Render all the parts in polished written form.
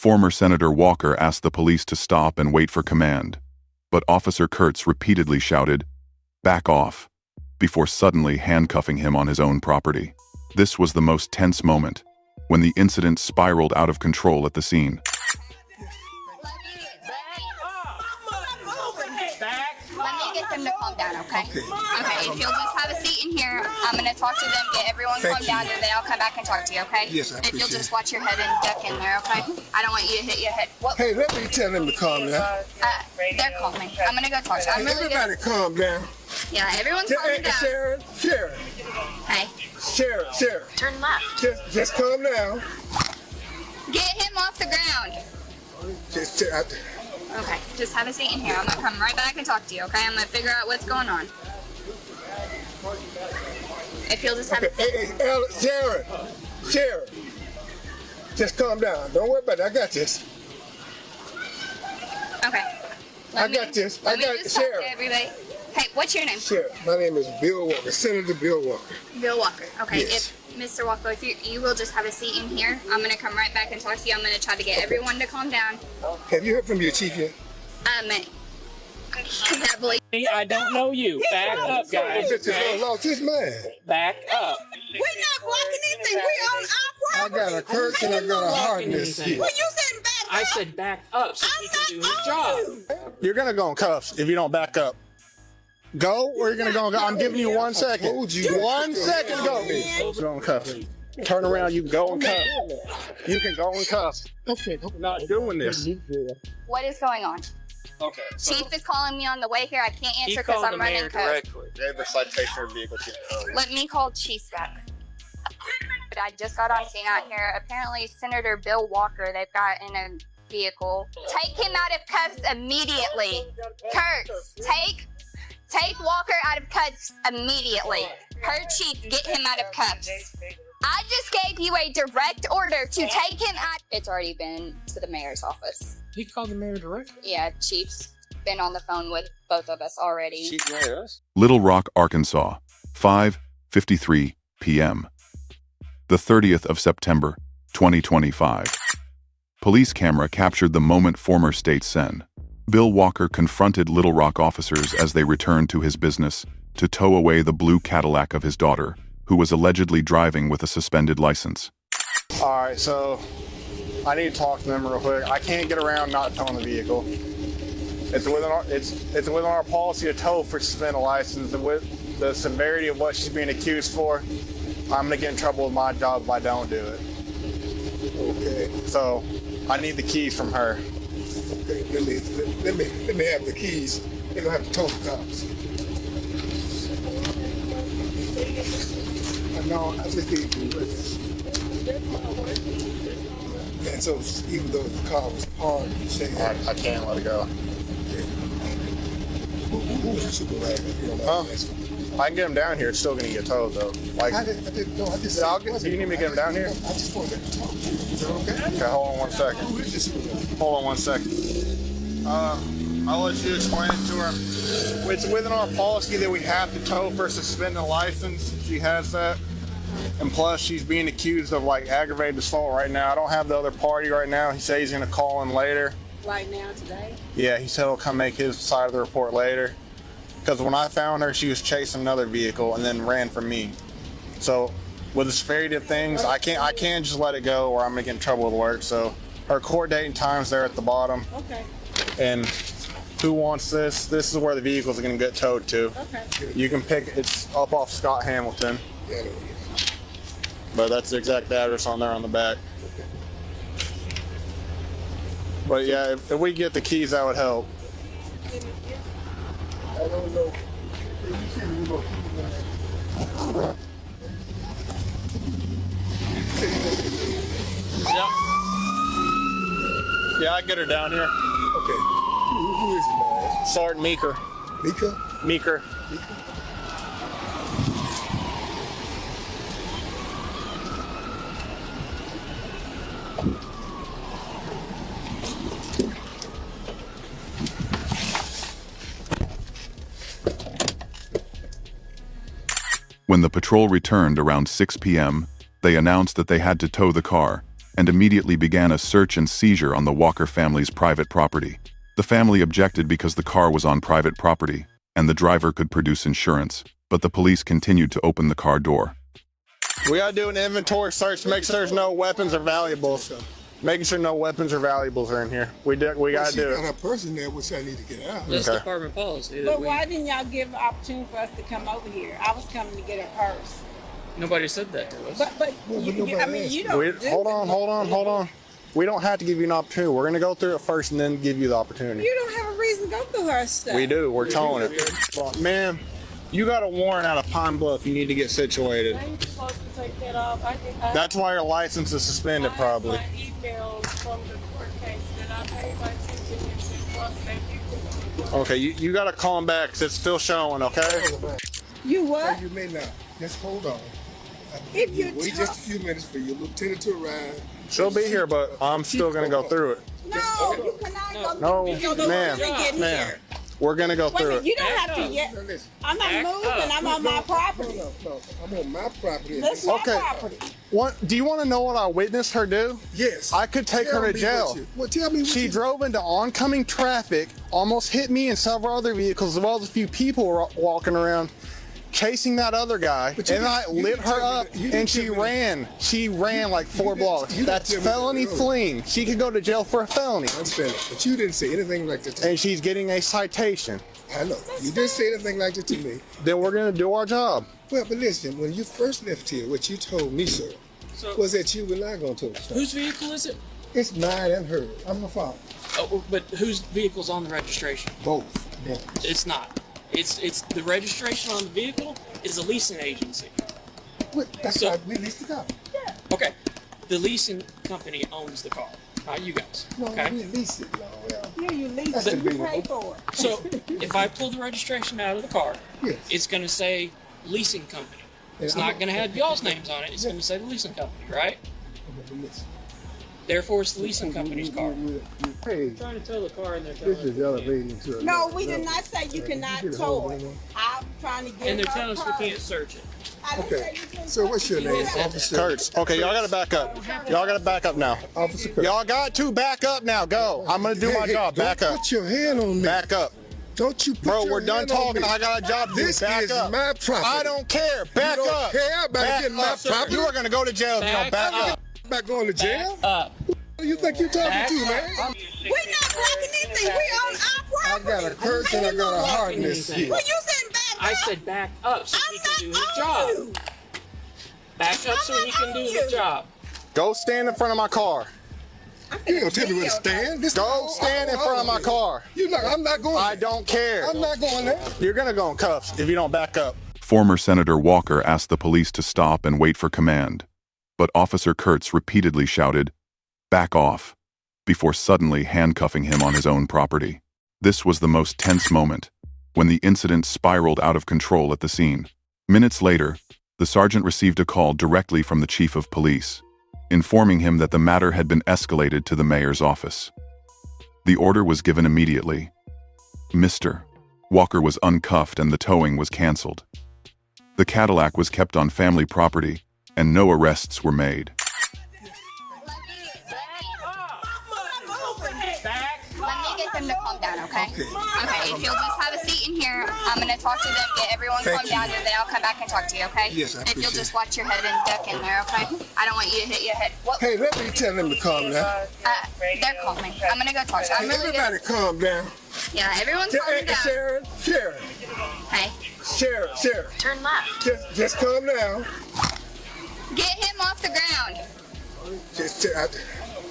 Former Senator Walker asked the police to stop and wait for command, but Officer Kurtz repeatedly shouted, "Back off," before suddenly handcuffing him on his own property. This was the most tense moment, when the incident spiraled out of control at the scene. Let me get them to calm down, okay? Okay, if you'll just have a seat in here, I'm gonna talk to them, get everyone calmed down, and then I'll come back and talk to you, okay? Yes, I If you'll appreciate just watch your head and duck in there, okay? I don't want you to hit your head. What? Hey, let me tell them to calm down. They're calming. I'm gonna go talk to them. I'm really Everybody calm down. Yeah, everyone's calming down. Sharon. Hey, Sharon. turn left. Just calm down. Get him off the ground. Okay, just have a seat in here. I'm gonna come right back and talk to you, okay? I'm gonna figure out what's going on. If you'll just have a seat. Sharon. Just calm down. Don't worry about it. I got this. Okay. I got this. Let me just talk to everybody. Hey, what's your name? Sharon. My name is Bill Walker, Senator Bill Walker. Bill Walker. Okay. Yes. If Mr. Walker, if you will just have a seat in here, I'm gonna come right back and talk to you. I'm gonna try to get everyone to calm down. Have you heard from your chief yet? Heavily. I don't know you. Back up, guys. Lost his mind. Back up. We're not blocking anything. We're on I our property. got a curse and I got a hardness here. Well, you said back up. I said back up so he can do his job. You're gonna go in cuffs if you don't back up. Go, or you're gonna go. I'm giving you 1 second. 1 second, go. Go in cuffs. Turn around. You can go in cuffs. You can go in cuffs. Okay. I'm not doing this. What is going on? Okay. Chief is calling me on the way here. I can't answer because I'm running code. Gave a citation or vehicle to Let me call Chief back. But I just got on scene out here. Apparently, Senator Bill Walker, they've got in a vehicle. Take him out of cuffs immediately. Kurtz, take Walker out of cuffs immediately. Her chief, get him out of cuffs. I just gave you a direct order to take him out. It's already been to the mayor's office. He called the mayor directly. Yeah, Chief's been on the phone with both of us already. Chief Mayor's. Little Rock, Arkansas, 5:53 p.m. The 30th of September, 2025. Police camera captured the moment former state sen. Bill Walker confronted Little Rock officers as they returned to his business to tow away the blue Cadillac of his daughter, who was allegedly driving with a suspended license. All right, so I need to talk to them real quick. I can't get around not towing the vehicle. It's within our policy to tow for suspended license, and with the severity of what she's being accused for, I'm gonna get in trouble with my job if I don't do it. Okay. So I need the keys from her. Okay. Let me have the keys. They don't have to tow the cops. No, I just need to. And so even though the car was parked, you say I can't let it go. who's your supervisor? If you don't mind asking? I can get him down here. It's still gonna get towed though. Like, I didn't know. I just. Yeah, do you need me to get him down here? I just wanted to talk to you. Is that okay? Okay, hold on 1 second. Who is your supervisor? Hold on 1 second. I'll let you explain it to her. It's within our policy that we have to tow for suspended license. She has that. And plus, she's being accused of like aggravated assault right now. I don't have the other party right now. He said he's gonna call in later. Right now, today? Yeah, he said he'll come make his side of the report later. Because when I found her, she was chasing another vehicle and then ran from me. So with the severity of things, I can't just let it go or I'm gonna get in trouble with work. So her court date and time's there at the bottom. Okay. And who wants this? This is where the vehicles are gonna get towed to. Okay. You can pick, it's up off Scott Hamilton. But that's the exact address on there on the back. But yeah, if we get the keys, that would help. I don't know. Yeah, I get her down here. Okay. Who is it, man? Sergeant Meeker. Mika? Meeker. When the patrol returned around 6 p.m., they announced that they had to tow the car and immediately began a search and seizure on the Walker family's private property. The family objected because the car was on private property, and the driver could produce insurance, but the police continued to open the car door. We gotta do an inventory search to make sure there's no weapons or valuables. Making sure no weapons or valuables are in here. We gotta do She it. got a person there, which I need to get out. That's Okay. department policy. That But we, why didn't y'all give an opportunity for us to come over here? I was coming to get a purse. nobody said that to us. But I mean, you don't do Hold on. We don't have to give you an opportunity. We're gonna go through it first and then give you the opportunity. You don't have a reason to go through her stuff. We do. We're towing it. Ma'am, you got a warrant out of Pine Bluff. You need to get situated. I'm supposed to take that off. That's why your license is suspended, probably. My emails from the court case that I paid my $16 Okay, you gotta calm back because it's still showing, okay? You Or what? you may not. Just hold on. If you Wait talk- just a few minutes for your lieutenant to arrive. She'll be here, but I'm still gonna go through it. No, you cannot No, go through the ma'am, to get ma'am. here. We're gonna go Wait a through minute, it. you don't have to yet. Now listen. I'm not Back moving. up. I'm on my property. No. I'm on my property. That's my Okay. property. What? Do you want to know what I witnessed her do? Yes. I could take Tell her to me jail. what well, tell me what She you- drove into oncoming traffic, almost hit me and several other vehicles, as well as a few people were walking around, chasing that other guy. But you And didn't- I you lit didn't her tell me up, that- you didn't and she tell me that. ran. She ran like 4 blocks. you didn't That's tell me that felony earlier. fleeing. She could go to jail for a felony, I'm spending. But you didn't say anything like that to me. and she's getting a citation. I know. You didn't say anything like that to me. Then we're gonna do our job. Well, but listen, when you first left here, what you told me, sir, So, was that you were not going to. whose vehicle is it? It's mine and hers. I'm the father. Oh, but whose vehicle's on the registration? Both. It's not. It's the registration on the vehicle is a leasing agency. That's So- why we leased the car. Okay, the leasing company owns the car, not you guys. No, Okay. we leased it. No, well, Yeah, you lease That's it. You debatable. pay for it. So if I pull the registration out of the car, yes. it's going to say leasing company. It's Yeah, not going to have y'all's names on it. It's going to say the leasing company, right? Okay, listen. Therefore, it's the leasing company's car. We paid. Trying to tow the car and they're This is elevating to a No, level. we did not say you cannot get a tow hold of it. it. I'm trying to get And they're her telling us we purse. can't search it. I didn't Okay. say you couldn't So tow what's your it. name, said that. Officer? Kurtz. Okay, y'all gotta back up. Y'all gotta back up now. Officer Kurtz. Y'all got to back up now. Go. I'm gonna do my job. Don't Back up. Put your hand on me. Back up. Don't you put Bro, your we're done hand on talking. me. I got a job to do. This Back is up. my property. I don't care. Back You don't up. care about Back getting my up. property? You are gonna go to jail if you don't back up. About going to jail? Up. Who you think you're talking Back to, up. man? We're not blocking anything. We on our I property. got a curse and I got a hardness here. Well, you said back I up. said back up so he can do his I'm job. not on you. Back up so he can do the job. Go stand in front of my car. You don't tell me where to stand. This Go stand in front of my car. I'm not going I there. don't care. I'm not going there. You're gonna go in cuffs if you don't back up. Former Senator Walker asked the police to stop and wait for command, but Officer Kurtz repeatedly shouted, "Back off," before suddenly handcuffing him on his own property. This was the most tense moment, when the incident spiraled out of control at the scene. Minutes later, the sergeant received a call directly from the chief of police, informing him that the matter had been escalated to the mayor's office. The order was given immediately. Mr. Walker was uncuffed and the towing was canceled. The Cadillac was kept on family property, and no arrests were made. Let me get them to calm down, okay? Okay, if you'll just have a seat in here, I'm gonna talk to them, get everyone Thank calmed you. down, and then I'll come back and talk to you, okay? Yes, I If you'll appreciate just watch your head and duck in there, okay? I don't want you to hit your head. What? Hey, let me tell them to calm down. They're calming. I'm gonna go talk to them. I'm really Everybody good. calm down. Yeah, everyone's calming down. Sharon, Hey, Sharon. turn left. Just calm down. Get him off the ground. Just,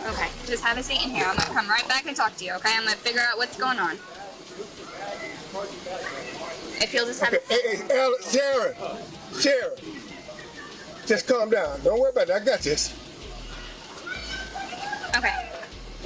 Okay, just have a seat in here. I'm gonna come right back and talk to you, okay? I'm gonna figure out what's going on. If you'll just have a seat. Sharon. Just calm down. Don't worry about it. I got this. Okay.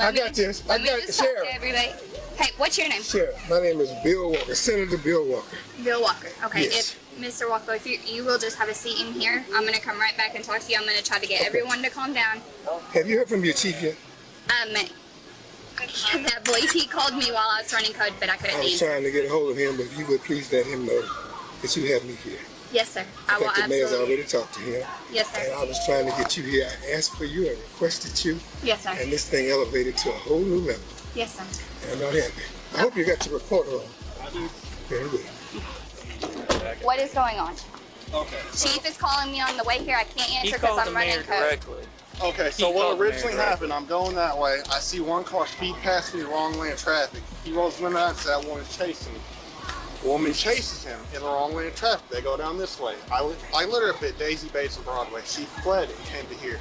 I got this. Let I me got just talk Sharon. to everybody. Hey, what's your name? Sharon, my name is Bill Walker, Senator Bill Walker. Bill Walker. Okay, Yes. if Mr. Walker, if you will just have a seat in here, I'm gonna come right back and talk to you. I'm gonna try to get everyone to calm down. Have you heard from your chief yet? That voice, he called me while I was running code, but I couldn't I was answer. trying to get a hold of him, but if you would please let him know that you have me here. Yes, sir. I will I think the mayor's absolutely. already talked to him. Yes, And sir. I was trying to get you here. I asked for you and requested you. Yes, sir. And this thing elevated to a whole new level. Yes, sir. And I'm not happy. I hope you got your report on. I do. Very good. What is going on? Okay. Chief is calling me on the way here. I can't He answer because called the I'm running mayor code. directly. Okay, so He what called the originally mayor happened, I'm going that way. I see one car speed past me, wrong lane of traffic. He rolls the window out and says, that woman's chasing me. Woman chases him in the wrong lane of traffic. They go down this way. I lit her up at Daisy Bates and Broadway. She fled and came to here.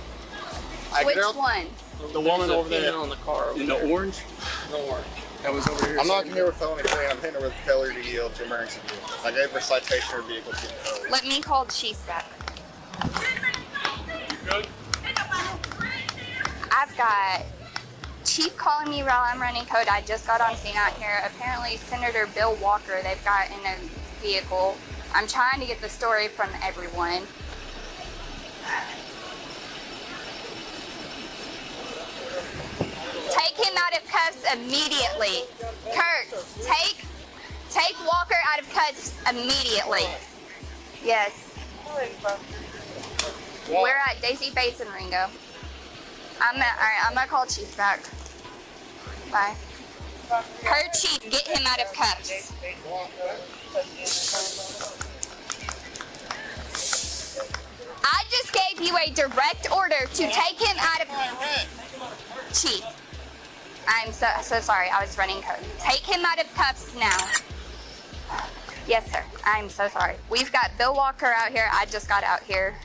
I Which get out, one? the woman over there. On the car. In the orange? The orange. That was over here. I'm not here with felony fleeing. I'm hitting her with failure to yield to emergency vehicle. I gave her a citation of vehicle to Let me call Chief back. I've got Chief calling me while I'm running code. I just got on scene out here. Apparently, Senator Bill Walker, they've got in a vehicle. I'm trying to get the story from everyone. Take him out of cuffs immediately. Kurt, take Walker out of cuffs immediately. Yes. We're at Daisy Bates and Ringo. All right, I'm gonna call Chief back. Bye. Kurt, Chief, get him out of cuffs. I just gave you a direct order to take him out of. Chief, I'm so sorry. I was running code. Take him out of cuffs now. Yes, sir. I'm so sorry. We've got Bill Walker out here. I just got out here.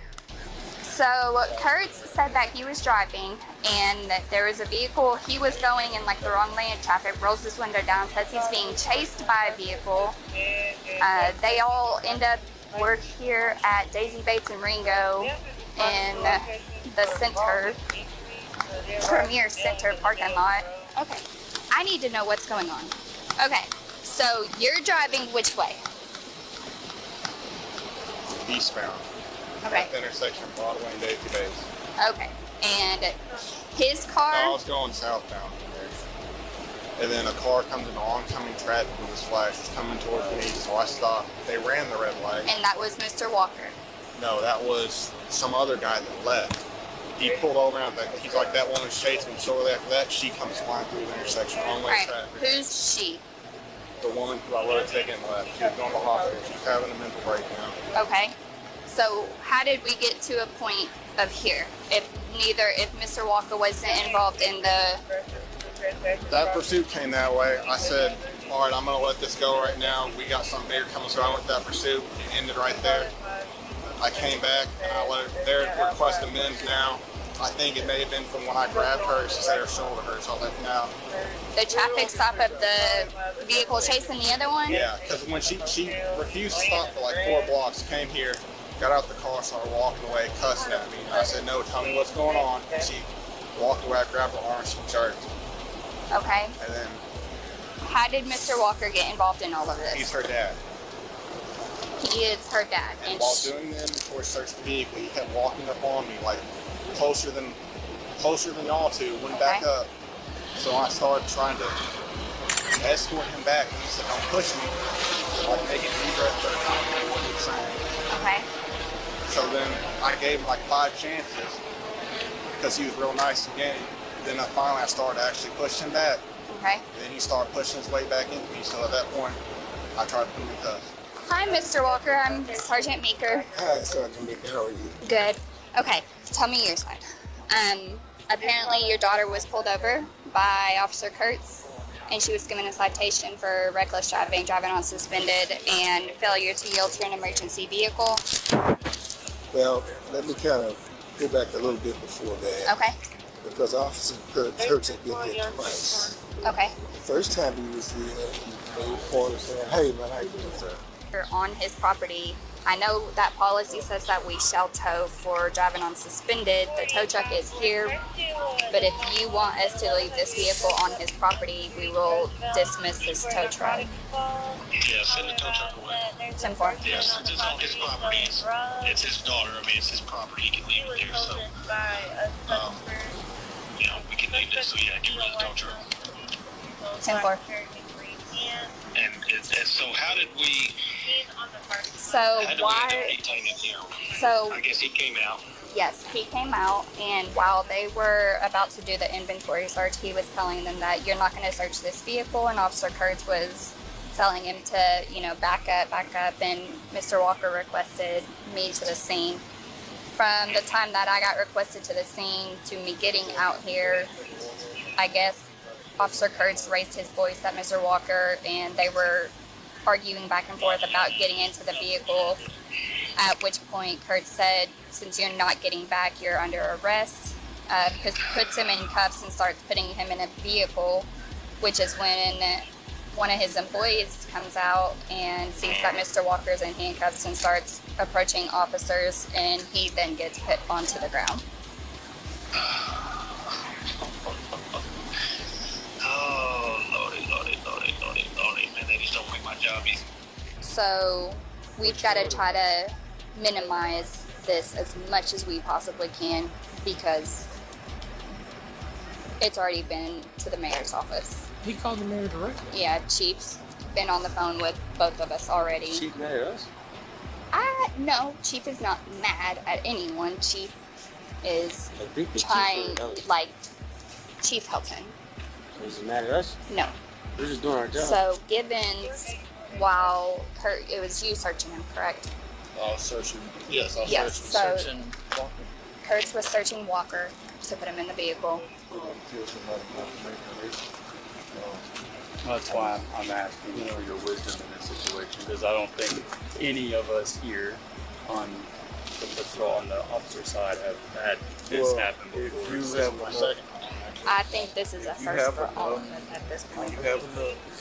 So Kurt said that he was driving and that there was a vehicle. He was going in like the wrong lane of traffic, rolls his window down, says he's being chased by a vehicle. They all end up work here at Daisy Bates and Ringo in the center, Premier Center parking lot. Okay, I need to know what's going on. Okay, so you're driving which way? eastbound. Okay. At the intersection of Broadway and Daisy Bates. Okay, and his car? I was going southbound from there. And then a car comes into oncoming traffic with this flash. It's coming towards me, so I stopped. They ran the red light. And that was Mr. Walker. No, that was some other guy that left. He pulled over and he's like, that woman's chasing me. Shortly after that, she comes flying through the intersection, wrong way Right, traffic. who's she? The woman who I let her take in left. She was going to the hospital. She's having a mental breakdown. Okay, so how did we get to a point of here? If Mr. Walker wasn't involved in the... That pursuit came that way. I said, all right, I'm going to let this go right now. We got something bigger coming, so I went that pursuit. It ended right there. I came back and I let her, their request amends now. I think it may have been from when I grabbed her. She said her shoulder hurts. So I'll let you know. The traffic stop of the vehicle chasing the other one? Yeah, because when she refused to stop for like 4 blocks, came here, got out the car, started walking away, cussing at me. And I said, no, tell me what's going on. And she walked away, I grabbed her arm, she charged. Okay. And then How did Mr. Walker get involved in all of this? he's her dad. He is her dad. And while doing this, before he searched the vehicle, he kept walking up on me, like closer than y'all two, went back up. So I started trying to escort him back, and he said, don't push me. Like making me regret the time what he was saying. Okay. So then I gave him like 5 chances because he was real nice again. Then finally I started actually pushing him back. Okay. And then he started pushing his way back into me. So at that point, I tried to put him in cuffs. Hi, Mr. Walker. I'm Sergeant Meeker. Hi, Sergeant Meeker. How are you? Good. Okay, tell me your side. Apparently your daughter was pulled over by Officer Kurtz, and she was given a citation for reckless driving, driving on suspended, and failure to yield to an emergency vehicle. Well, let me kind of go back a little bit before that. Okay. Because Officer Kurtz had been here twice. Okay. The first time he was here, he made a point of saying, hey, man, how you doing, sir? On his property. I know that policy says that we shall tow for driving on suspended. The tow truck is here, but if you want us to leave this vehicle on his property, we will dismiss this tow truck. Yeah, send the tow truck away. 10-4. Yeah, since it's on his property, it's his daughter. I mean, it's his property. He can leave it there. So, we can leave this. So yeah, get rid of the tow truck. 10-4. And so, how did we? So Had to be why? there anytime in here. So I guess he came out. yes, he came out, and while they were about to do the inventory search, he was telling them that you're not going to search this vehicle, and Officer Kurtz was telling him to, back up, and Mr. Walker requested me to the scene. From the time that I got requested to the scene to me getting out here, I guess Officer Kurtz raised his voice at Mr. Walker, and they were arguing back and forth about getting into the vehicle, at which point Kurtz said, since you're not getting back, you're under arrest, because puts him in cuffs and starts putting him in a vehicle, which is when one of his employees comes out and sees that Mr. Walker's in handcuffs and starts approaching officers, and he then gets put onto the ground. Oh, lordy, man, they just don't make my job easy. So we've got to try to minimize this as much as we possibly can, because it's already been to the mayor's office. He called the mayor directly. Yeah, Chief's been on the phone with both of us already. Chief mad at us? No, Chief is not mad at anyone. Chief is Like, big trying, Chief, like, Chief Helton. Is he mad at us? No. We're just doing our job. So Gibbons, while Kurt, it was you searching him, correct? Searching. Yes, I'll Yes, so Searching Walker. Kurtz was searching Walker to put him in the vehicle. That's why I'm asking for your wisdom in this situation, because I don't think any of us here on the patrol on the officer side have had this happen before. If you This is have my enough, second. I think this is a first for all of us at this point. you have enough